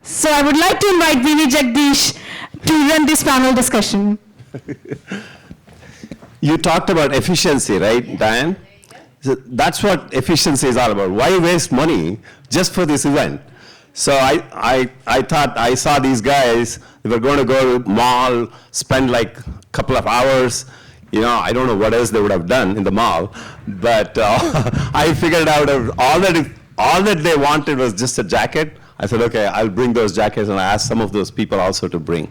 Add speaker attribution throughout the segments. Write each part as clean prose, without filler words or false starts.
Speaker 1: So I would like to invite VV Jagdish to run this panel discussion.
Speaker 2: You talked about efficiency, right, Diane? So that's what efficiency is all about. Why waste money just for this event? So I thought, I saw these guys, they were going to go to mall, spend like a couple of hours. You know, I don't know what else they would have done in the mall, but I figured out all that they wanted was just a jacket. I said, okay, I'll bring those jackets, and I asked some of those people also to bring.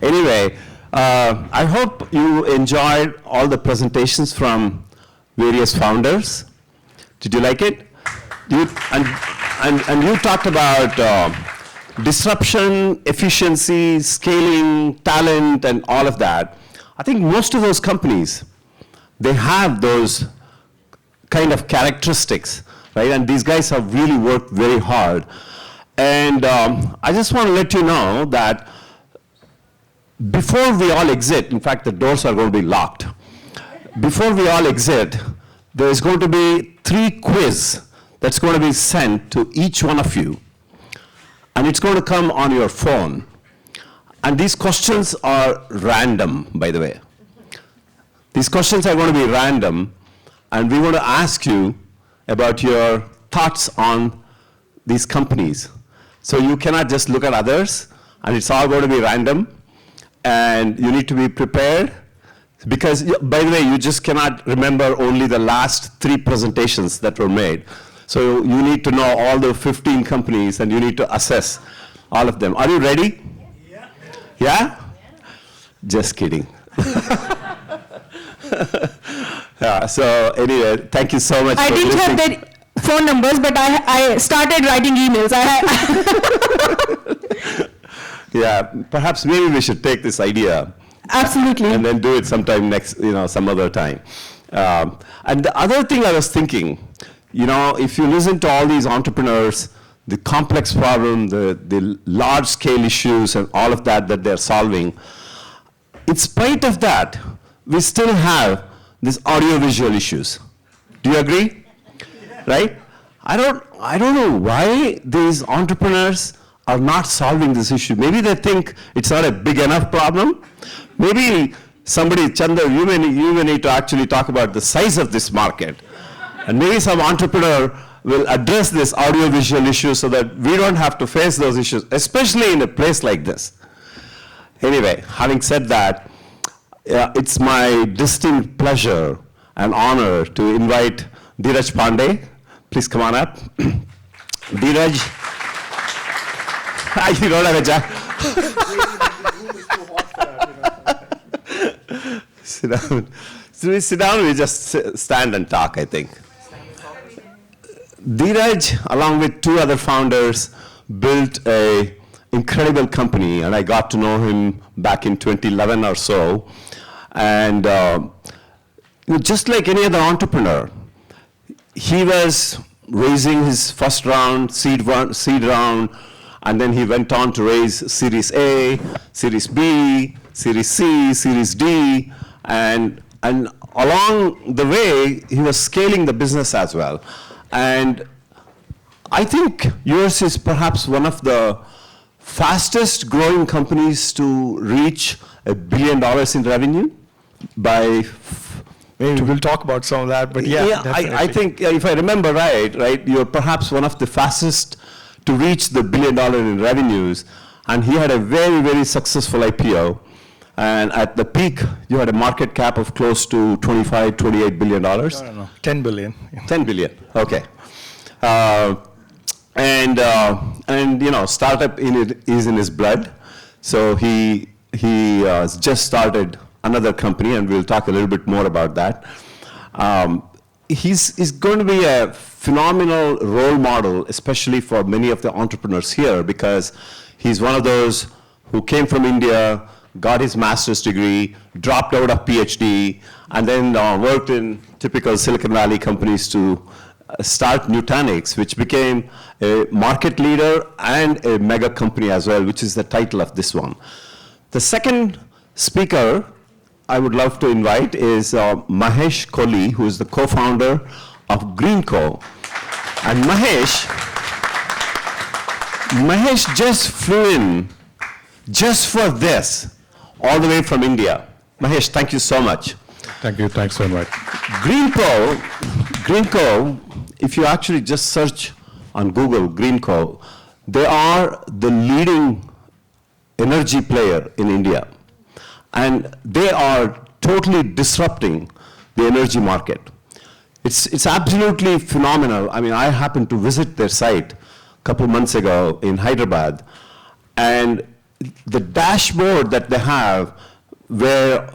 Speaker 2: Anyway, I hope you enjoyed all the presentations from various founders. Did you like it? And you talked about disruption, efficiency, scaling, talent, and all of that. I think most of those companies, they have those kind of characteristics, right? And these guys have really worked very hard. And I just want to let you know that before we all exit, in fact, the doors are going to be locked. Before we all exit, there is going to be 3 quiz that's going to be sent to each one of you. And it's going to come on your phone. And these questions are random, by the way. These questions are going to be random, and we want to ask you about your thoughts on these companies. So you cannot just look at others, and it's all going to be random, and you need to be prepared, because, by the way, you just cannot remember only the last 3 presentations that were made. So you need to know all the 15 companies, and you need to assess all of them. Are you ready? Yeah? Yeah? Just kidding. Yeah, so anyway, thank you so much
Speaker 1: I
Speaker 2: for
Speaker 1: didn't have
Speaker 2: listening.
Speaker 1: the phone numbers, but I started writing emails.
Speaker 2: Yeah, perhaps maybe we should take this idea.
Speaker 1: Absolutely.
Speaker 2: And then do it sometime next, some other time. And the other thing I was thinking, if you listen to all these entrepreneurs, the complex problem, the large scale issues and all of that they're solving, in spite of that, we still have these audio-visual issues. Do you agree? Right? I don't know why these entrepreneurs are not solving this issue. Maybe they think it's not a big enough problem. Maybe somebody, Chandra, you may need to actually talk about the size of this market. And maybe some entrepreneur will address this audio-visual issue so that we don't have to face those issues, especially in a place like this. Anyway, having said that, it's my distinct pleasure and honor to invite Dheeraj Pandey. Please come on up. Dheeraj. You don't have a jacket. Sit down. So we sit down, we just stand and talk, I think. Dheeraj, along with 2 other founders, built an incredible company, and I got to know him back in 2011 or so. And just like any other entrepreneur, he was raising his first round, seed round, and then he went on to raise Series A, Series B, Series C, Series D, and along the way, he was scaling the business as well. And I think yours is perhaps one of the fastest growing companies to reach $1 billion in revenue by...
Speaker 3: Maybe we'll talk about some of that, but yeah,
Speaker 2: I think if I remember right, you're perhaps one of the fastest to reach the $1 billion in revenues, and he had a very, very successful IPO. And at the peak, you had a market cap of close to $28 billion.
Speaker 3: No, 10 billion.
Speaker 2: 10 billion, okay. Startup is in his blood. So he just started another company, and we'll talk a little bit more about that. He's going to be a phenomenal role model, especially for many of the entrepreneurs here, because he's one of those who came from India, got his master's degree, dropped out of PhD, and then worked in typical Silicon Valley companies to start Nutanix, which became a market leader and a mega company as well, which is the title of this one. The second speaker I would love to invite is Mahesh Kohli, who is the co-founder of Greenco. And Mahesh Mahesh just flew in just for this, all the way from India. Mahesh, thank you so much.
Speaker 3: Thank you. Thanks so much.
Speaker 2: Greenco, if you actually just search on Google, Greenco, they are the leading energy player in India. And they are totally disrupting the energy market. It's absolutely phenomenal. I mean, I happened to visit their site a couple months ago in Hyderabad, and the dashboard that they have, where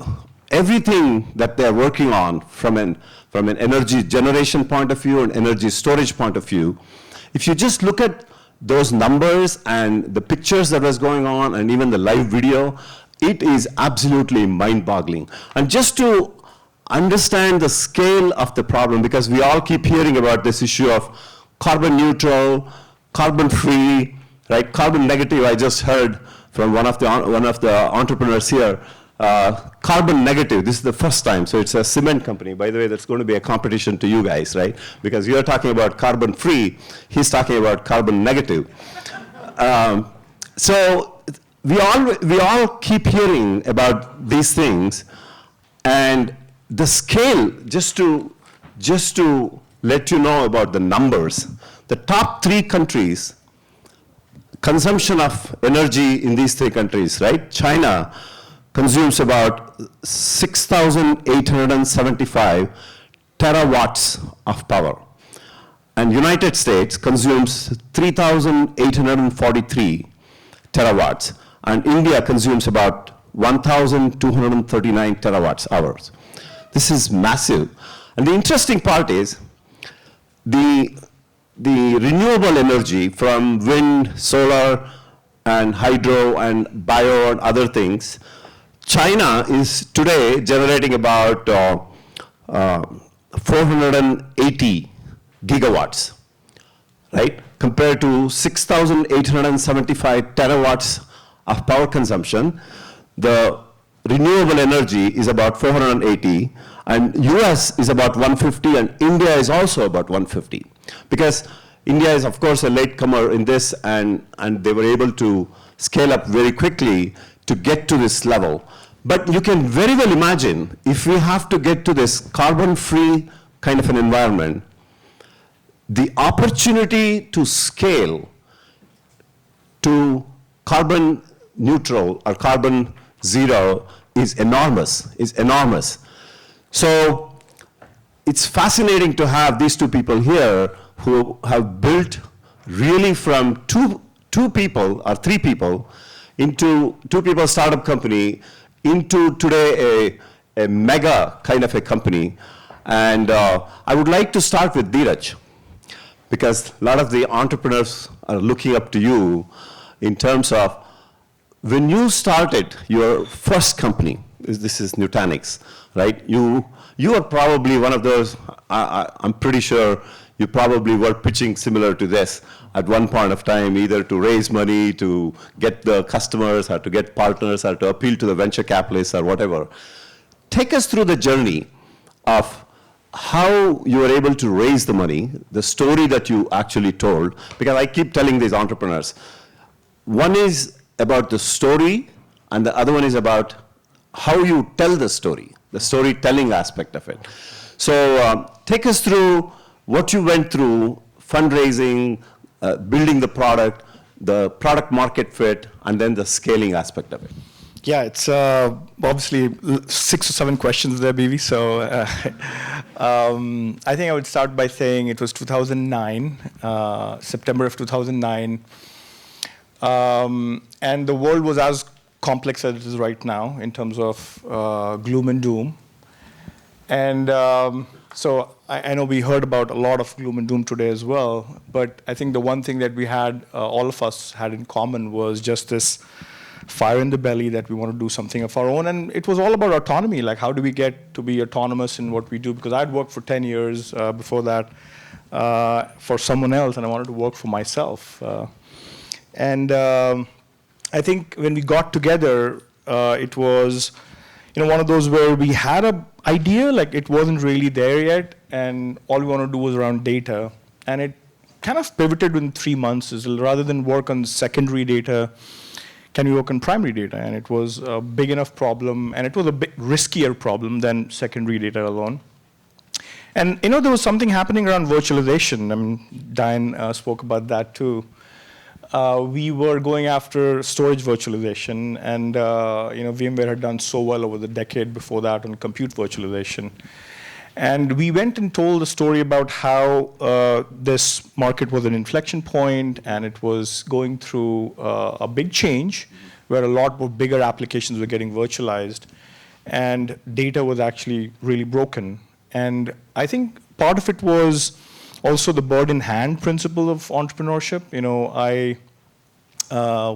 Speaker 2: everything that they're working on from an energy generation point of view and energy storage point of view, if you just look at those numbers and the pictures that was going on and even the live video, it is absolutely mind-boggling. And just to understand the scale of the problem, because we all keep hearing about this issue of carbon neutral, carbon free, right? Carbon negative, I just heard from one of the entrepreneurs here. Carbon negative, this is the first time, so it's a cement company. By the way, that's going to be a competition to you guys, right? Because you're talking about carbon free, he's talking about carbon negative. So we all keep hearing about these things, and the scale, just to let you know about the numbers, the top 3 countries, consumption of energy in these 3 countries, right? China consumes about 6,875 terawatts of power. And United States consumes 3,843 terawatts. And India consumes about 1,239 terawatts hours. This is massive. And the interesting part is the renewable energy from wind, solar, and hydro, and bio, and other things, China is today generating about 480 gigawatts, right? Compared to 6,875 terawatts of power consumption, the renewable energy is about 480, and US is about 150, and India is also about 150. Because India is, of course, a latecomer in this, and they were able to scale up very quickly to get to this level. But you can very well imagine, if we have to get to this carbon-free kind of an environment, the opportunity to scale to carbon neutral or carbon zero is enormous, So it's fascinating to have these 2 people here who have built really from two people or 3 people into 2 people startup company into today a mega kind of a company. And I would like to start with Dheeraj, because a lot of the entrepreneurs are looking up to you in terms of when you started your first company. This is Nutanix, right? You are probably one of those, I'm pretty sure you probably were pitching similar to this at one point of time, either to raise money, to get the customers, or to get partners, or to appeal to the venture capitalists, or whatever. Take us through the journey of how you were able to raise the money, the story that you actually told, because I keep telling these entrepreneurs, one is about the story, and the other one is about how you tell the storytelling aspect of it. So take us through what you went through, fundraising, building the product market fit, and then the scaling aspect of it.
Speaker 3: Yeah, it's obviously 6 or 7 questions there, BV. So I think I would start by saying it was 2009, September of 2009. And the world was as complex as it is right now in terms of gloom and doom. And so I know we heard about a lot of gloom and doom today as well, but I think the one thing that we had, all of us had in common, was just this fire in the belly that we want to do something of our own. And it was all about autonomy, like how do we get to be autonomous in what we do? Because I'd worked for 10 years before that for someone else, and I wanted to work for myself. And I think when we got together, it was one of those where we had an idea, like it wasn't really there yet, and all we want to do was around data. And it kind of pivoted in 3 months. Is rather than work on secondary data, can we work on primary data? And it was a big enough problem, and it was a bit riskier problem than secondary data alone. And there was something happening around virtualization. I mean, Diane spoke about that too. We were going after storage virtualization, and VMware had done so well over the decade before that on compute virtualization. And we went and told the story about how this market was an inflection point, and it was going through a big change where a lot more bigger applications were getting virtualized, and data was actually really broken. And I think part of it was also the bird in hand principle of entrepreneurship. I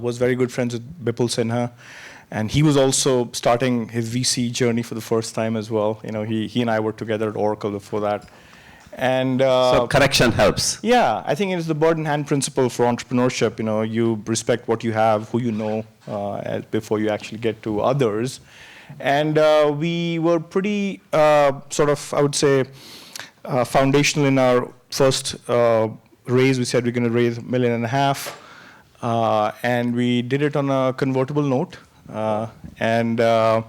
Speaker 3: was very good friends with Bipul Sinha, and he was also starting his VC journey for the first time as well. He and I were together at Oracle before that. And
Speaker 2: so correction helps.
Speaker 3: Yeah, I think it is the bird in hand principle for entrepreneurship. You respect what you have, who you know, before you actually get to others. And we were pretty sort of, I would say, foundational in our first raise. We said we're going to raise $1.5 million. And we did it on a convertible note. And I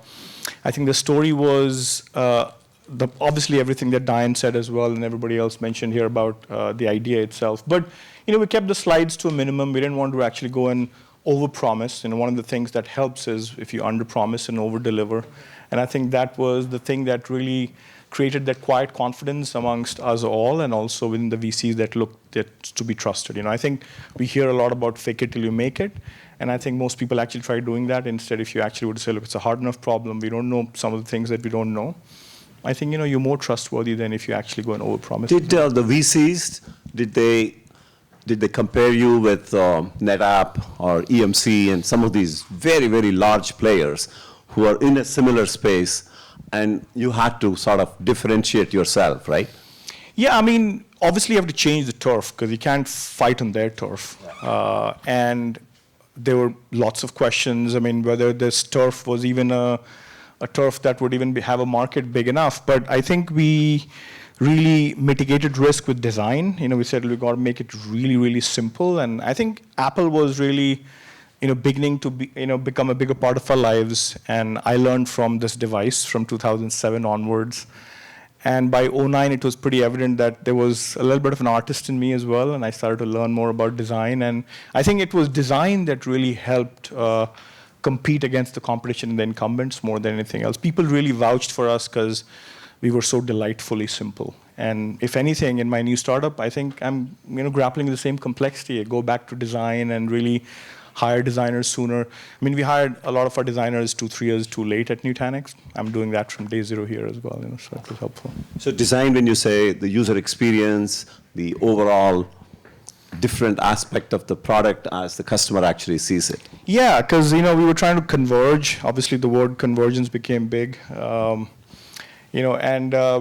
Speaker 3: think the story was obviously everything that Diane said as well, and everybody else mentioned here about the idea itself. But we kept the slides to a minimum. We didn't want to actually go and overpromise. One of the things that helps is if you underpromise and overdeliver. And I think that was the thing that really created that quiet confidence amongst us all, and also within the VCs that looked to be trusted. I think we hear a lot about fake it till you make it. And I think most people actually try doing that. Instead, if you actually would say, look, it's a hard enough problem, we don't know some of the things that we don't know, I think you're more trustworthy than if you actually go and overpromise.
Speaker 2: Did the VCs, did they compare you with NetApp or EMC and some of these very, very large players who are in a similar space, and you had to sort of differentiate yourself, right?
Speaker 3: Yeah, I mean, obviously you have to change the turf because you can't fight on their turf. And there were lots of questions. I mean, whether this turf was even a turf that would even have a market big enough. But I think we really mitigated risk with design. We said we got to make it really, really simple. And I think Apple was really, beginning to become a bigger part of our lives. And I learned from this device from 2007 onwards. And by 2009, it was pretty evident that there was a little bit of an artist in me as well, and I started to learn more about design. And I think it was design that really helped compete against the competition and the incumbents more than anything else. People really vouched for us because we were so delightfully simple. And if anything, in my new startup, I think I'm grappling with the same complexity. I go back to design and really hire designers sooner. I mean, we hired a lot of our designers 2-3 years too late at Nutanix. I'm doing that from day zero here as well, so it was helpful.
Speaker 2: So design, when you say the user experience, the overall different aspect of the product as the customer actually sees it.
Speaker 3: Yeah, because we were trying to converge. Obviously, the word convergence became big. And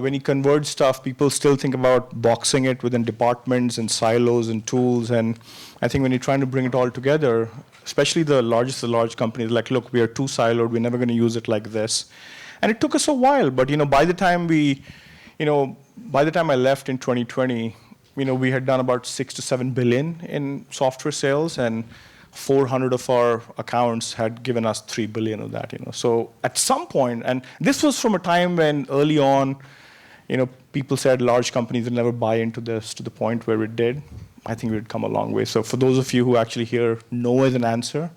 Speaker 3: when you converge stuff, people still think about boxing it within departments and silos and tools. And I think when you're trying to bring it all together, especially the large companies, like, look, we are too siloed. We're never going to use it like this. And it took us a while. But by the time I left in 2020, we had done about $6 to $7 billion in software sales, and 400 of our accounts had given us $3 billion of that. So at some point, and this was from a time when early on, people said large companies would never buy into this to the point where it did. I think we'd come a long way. So for those of you who actually hear no as an answer,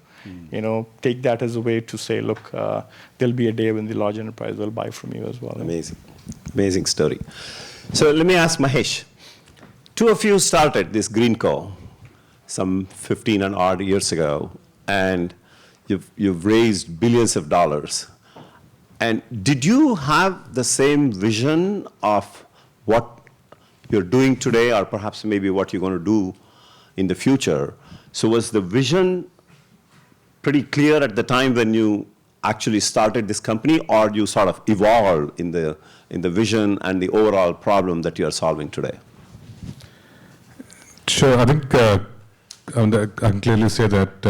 Speaker 3: take that as a way to say, look, there'll be a day when the large enterprise will buy from you as well.
Speaker 2: Amazing. Amazing story. So let me ask Mahesh. Two of you started this GreenCo some 15 and odd years ago, and you've raised billions of dollars. And did you have the same vision of what you're doing today, or perhaps maybe what you're going to do in the future? So was the vision pretty clear at the time when you actually started this company, or you sort of evolved in the vision and the overall problem that you are solving today?
Speaker 4: Sure. I think I can clearly say that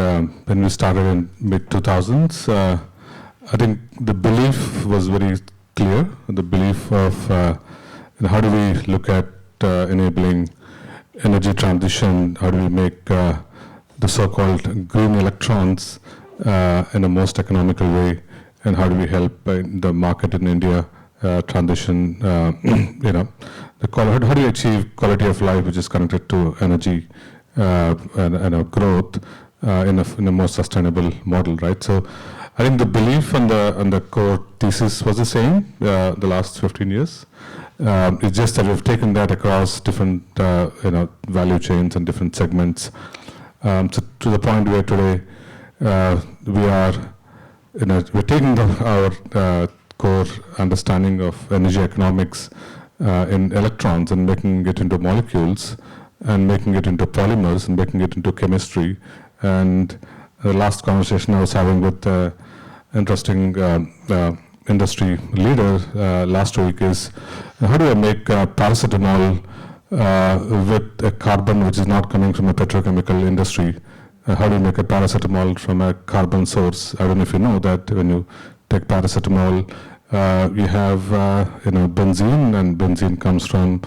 Speaker 4: when we started in mid-2000s, I think the belief was very clear, the belief of how do we look at enabling energy transition, how do we make the so-called green electrons in a most economical way, and how do we help the market in India transition, how do you achieve quality of life which is connected to energy and growth in a more sustainable model, right? So I think the belief on the core thesis was the same the last 15 years. It's just that we've taken that across different value chains and different segments. So to the point where today we're taking our core understanding of energy economics in electrons and making it into molecules and making it into polymers and making it into chemistry. And the last conversation I was having with interesting industry leader last week is how do I make paracetamol with a carbon which is not coming from a petrochemical industry? How do you make a paracetamol from a carbon source? I don't know if you know that when you take paracetamol, you have benzene, and benzene comes from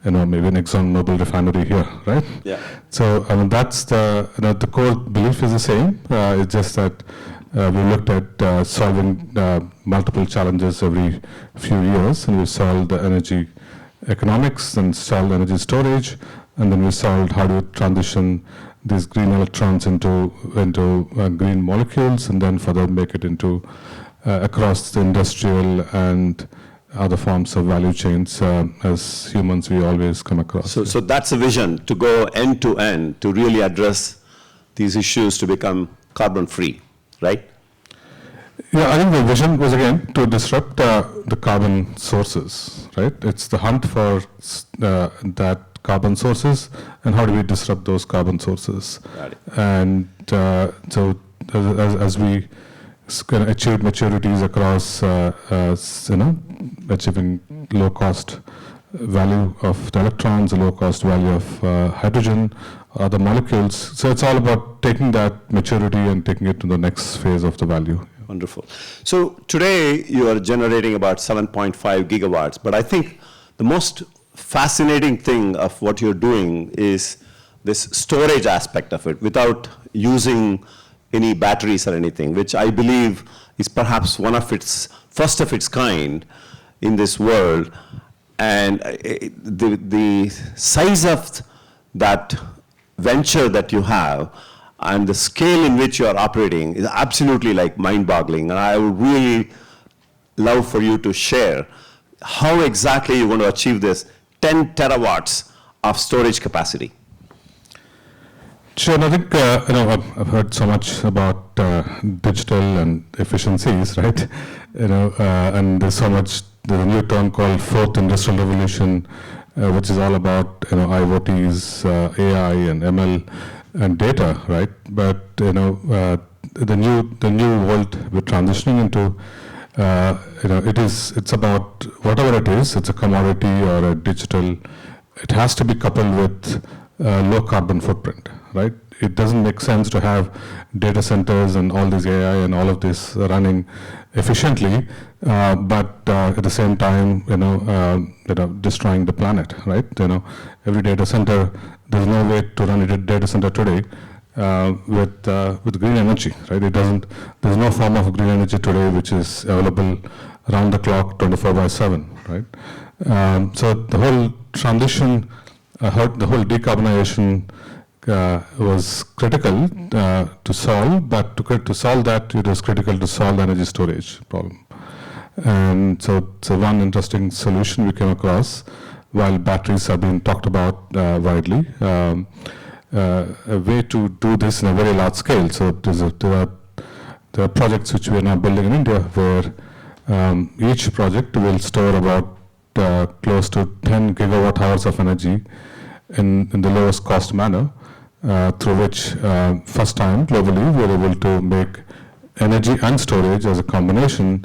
Speaker 4: maybe an ExxonMobil refinery here, right?
Speaker 2: Yeah.
Speaker 4: So that's the core belief is the same. It's just that we looked at solving multiple challenges every few years, and we solved the energy economics and solved energy storage, and then we solved how to transition these green electrons into green molecules, and then further make it into across the industrial and other forms of value chains. As humans, we always come across.
Speaker 2: So that's a vision, to go end to end, to really address these issues to become carbon free, right?
Speaker 4: Yeah, I think the vision was, again, to disrupt the carbon sources, right? It's the hunt for that carbon sources, and how do we disrupt those carbon sources?
Speaker 2: Got it.
Speaker 4: And so as we achieve maturities across, achieving low-cost value of the electrons, low-cost value of hydrogen, other molecules. So it's all about taking that maturity and taking it to the next phase of the value.
Speaker 2: Wonderful. So today you are generating about 7.5 gigawatts, but I think the most fascinating thing of what you're doing is this storage aspect of it without using any batteries or anything, which I believe is perhaps one of its first of its kind in this world. And the size of that venture that you have and the scale in which you are operating is absolutely like mind-boggling. And I would really love for you to share how exactly you're going to achieve this 10 terawatts of storage capacity.
Speaker 4: Sure, and I think I've heard so much about digital and efficiencies, right? And there's so much. There's a new term called Fourth Industrial Revolution, which is all about IoTs, AI, and ML, and data, right? But the new world we're transitioning into, it's about whatever it is. It's a commodity or a digital. It has to be coupled with low carbon footprint, right? It doesn't make sense to have data centers and all this AI and all of this running efficiently, but at the same time, destroying the planet, right? Every data center, there's no way to run a data center today with green energy, right? There's no form of green energy today which is available around the clock, 24/7, right? So the whole transition, the whole decarbonization was critical to solve, but to solve that, it was critical to solve the energy storage problem. And so one interesting solution we came across, while batteries are being talked about widely, a way to do this in a very large scale. So there are projects which we are now building in India where each project will store about close to 10 gigawatt hours of energy in the lowest cost manner, through which first time globally we are able to make energy and storage as a combination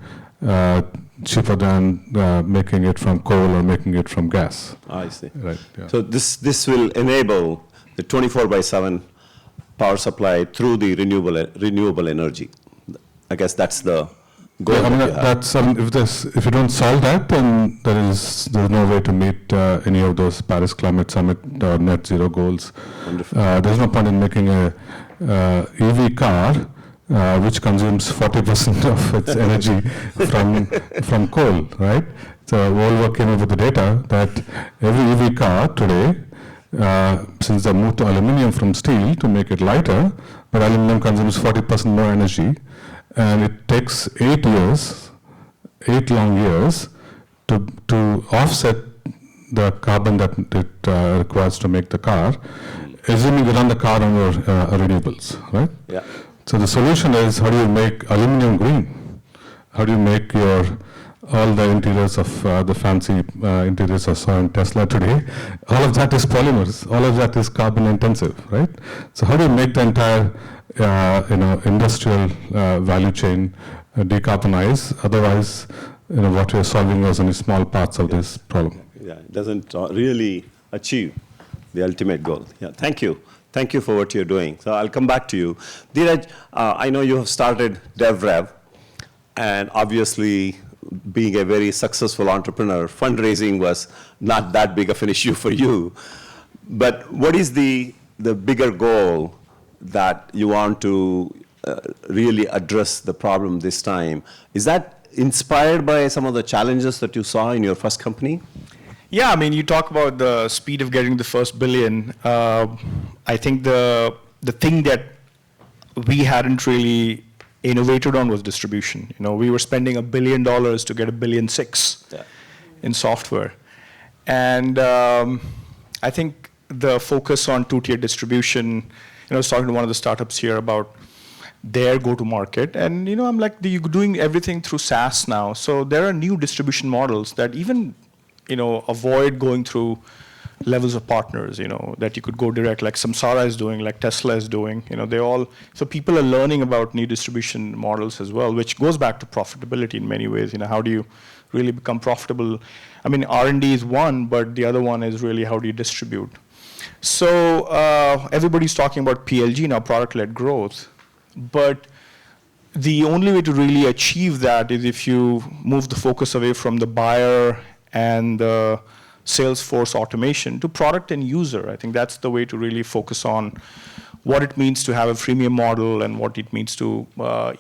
Speaker 4: cheaper than making it from coal or making it from gas.
Speaker 2: I see.
Speaker 4: Right. Yeah.
Speaker 2: So this will enable the 24/7 power supply through the renewable energy. I guess that's the goal.
Speaker 4: Yeah, I mean,
Speaker 2: that you have.
Speaker 4: that's if you don't solve that, then there's no way to meet any of those Paris Climate Summit or net zero goals.
Speaker 2: Wonderful.
Speaker 4: There's no point in making a EV car which consumes 40% of its energy from coal, right? So Volvo came up with the data that every EV car today, since they moved to aluminum from steel to make it lighter, but aluminum consumes 40% more energy. And it takes 8 long years, to offset the carbon that it requires to make the car, assuming you run the car on your renewables, right?
Speaker 2: Yeah.
Speaker 4: So the solution is, how do you make aluminum green? How do you make all the interiors of the fancy interiors I saw in Tesla today? All of that is polymers. All of that is carbon intensive, right? So how do you make the entire industrial value chain decarbonize? Otherwise, what we are solving was only small parts of this problem.
Speaker 2: Yeah, it doesn't really achieve the ultimate goal. Yeah, thank you. Thank you for what you're doing. So I'll come back to you. Dheeraj, I know you have started DevRev, and obviously, being a very successful entrepreneur, fundraising was not that big of an issue for you. But what is the bigger goal that you want to really address the problem this time? Is that inspired by some of the challenges that you saw in your first company?
Speaker 3: Yeah, I mean, you talk about the speed of getting the first billion. I think the thing that we hadn't really innovated on was distribution. We were spending $1 billion to get $1.6 billion in software. And I think the focus on two-tier distribution, I was talking to one of the startups here about their go-to-market. And, I'm like, you're doing everything through SaaS now. So there are new distribution models that even, avoid going through levels of partners, that you could go direct, like Samsara is doing, like Tesla is doing. So people are learning about new distribution models as well, which goes back to profitability in many ways. How do you really become profitable? I mean, R&D is one, but the other one is really how do you distribute? So everybody's talking about PLG now, product-led growth. But the only way to really achieve that is if you move the focus away from the buyer and the Salesforce automation to product and user. I think that's the way to really focus on what it means to have a freemium model and what it means to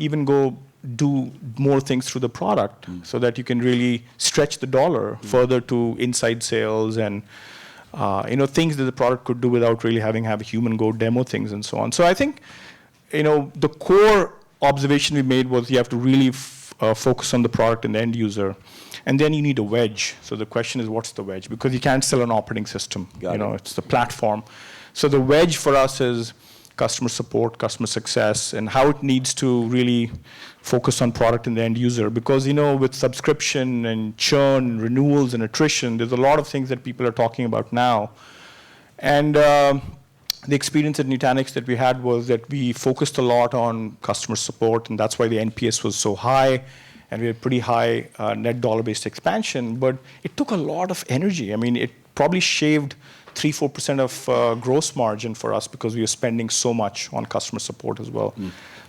Speaker 3: even go do more things through the product so that you can really stretch the dollar further to inside sales and things that the product could do without really having a human go demo things and so on. So I think the core observation we made was you have to really focus on the product and the end user. And then you need a wedge. So the question is, what's the wedge? Because you can't sell an operating system. It's the platform. So the wedge for us is customer support, customer success, and how it needs to really focus on product and the end user. Because with subscription and churn, renewals and attrition, there's a lot of things that people are talking about now. And the experience at Nutanix that we had was that we focused a lot on customer support, and that's why the NPS was so high. And we had pretty high net dollar-based expansion, but it took a lot of energy. I mean, it probably shaved 3-4% of gross margin for us because we were spending so much on customer support as well.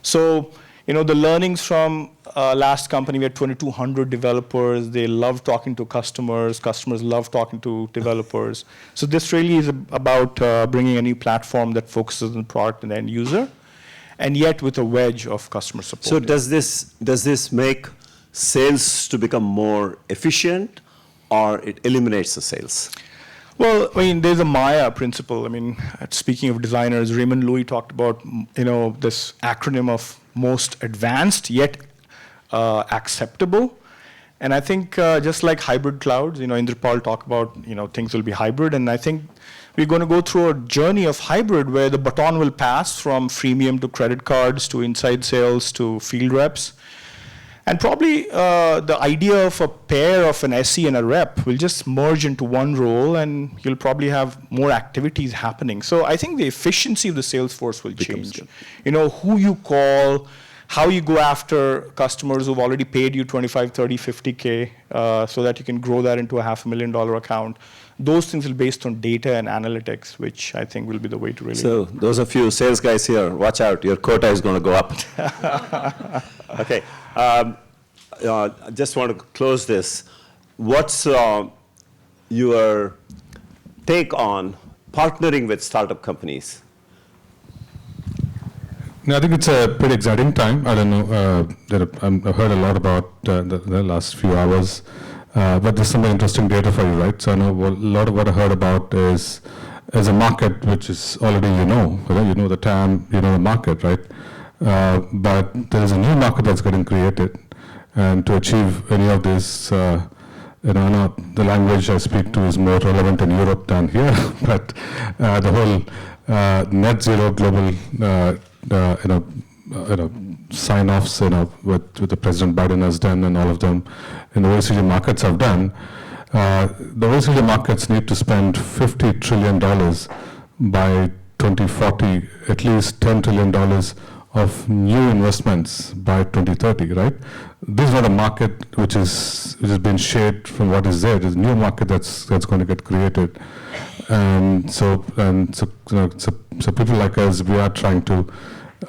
Speaker 3: So, the learnings from last company, we had 2,200 developers. They love talking to customers. Customers love talking to developers. So this really is about bringing a new platform that focuses on the product and the end user, and yet with a wedge of customer support.
Speaker 2: So does this make sales to become more efficient, or it eliminates the sales?
Speaker 3: Well, I mean, there's a Maya principle. I mean, speaking of designers, Raymond Loewy talked about, this acronym of most advanced yet acceptable. And I think just like hybrid clouds, Indrapal talked about, things will be hybrid. And I think we're going to go through a journey of hybrid where the baton will pass from freemium to credit cards to inside sales to field reps. And probably the idea of a pair of an SE and a rep will just merge into one role, and you'll probably have more activities happening. So I think the efficiency of the sales force will change. Who you call, how you go after customers who've already paid you 25, 30, 50K, so that you can grow that into a $500,000 account. Those things will be based on data and analytics, which I think will be the way to really.
Speaker 2: So those of you sales guys here, watch out, your quota is going to go up. Okay. I just want to close this. What's your take on partnering with startup companies?
Speaker 4: No, I think it's a pretty exciting time. I don't know, I've heard a lot about the last few hours, but there's some interesting data for you, right? So I know a lot of what I heard about is a market which is already, you know the TAM, you know the market, right? But there is a new market that's getting created, and to achieve any of this, I know the language I speak to is more relevant in Europe than here, but the whole net zero global, sign-offs, what the President Biden has done and all of them in the OECD markets have done. The OECD markets need to spend $50 trillion by 2040, at least $10 trillion of new investments by 2030, right? This is not a market which has been shaped from what is there. It's a new market that's going to get created. So people like us, we are trying to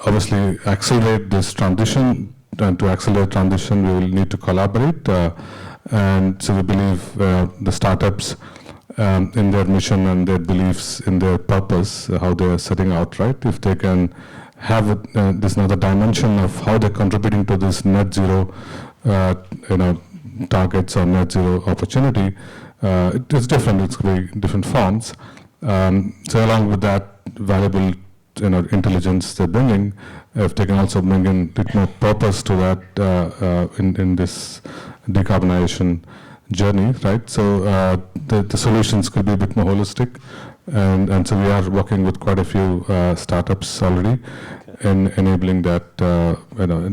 Speaker 4: obviously accelerate this transition. And to accelerate transition, we will need to collaborate. And so we believe the startups in their mission and their beliefs in their purpose, how they're setting out, right? If they can have this another dimension of how they're contributing to this net zero, targets or net zero opportunity, it is different. It's going to be different forms. So along with that valuable, intelligence they're bringing, if they can also bring in a bit more purpose to that in this decarbonization journey, right? So the solutions could be a bit more holistic, and so we are working with quite a few startups already in enabling that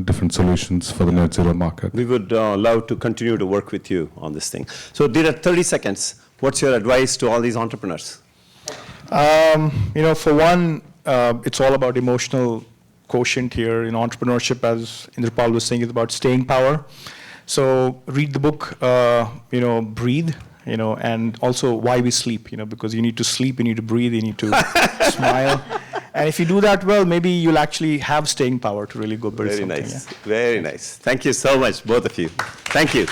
Speaker 4: different solutions for the net zero market.
Speaker 2: We would love to continue to work with you on this thing. So, Dheeraj, 30 seconds. What's your advice to all these entrepreneurs?
Speaker 3: For one, it's all about emotional quotient here. Entrepreneurship, as Indrapal was saying, is about staying power. So read the book, Breathe, and also Why We Sleep, because you need to sleep, you need to breathe, you need to smile. And if you do that well, maybe you'll actually have staying power to really go build something.
Speaker 2: Very nice. Very nice. Thank you so much, both of you. Thank you.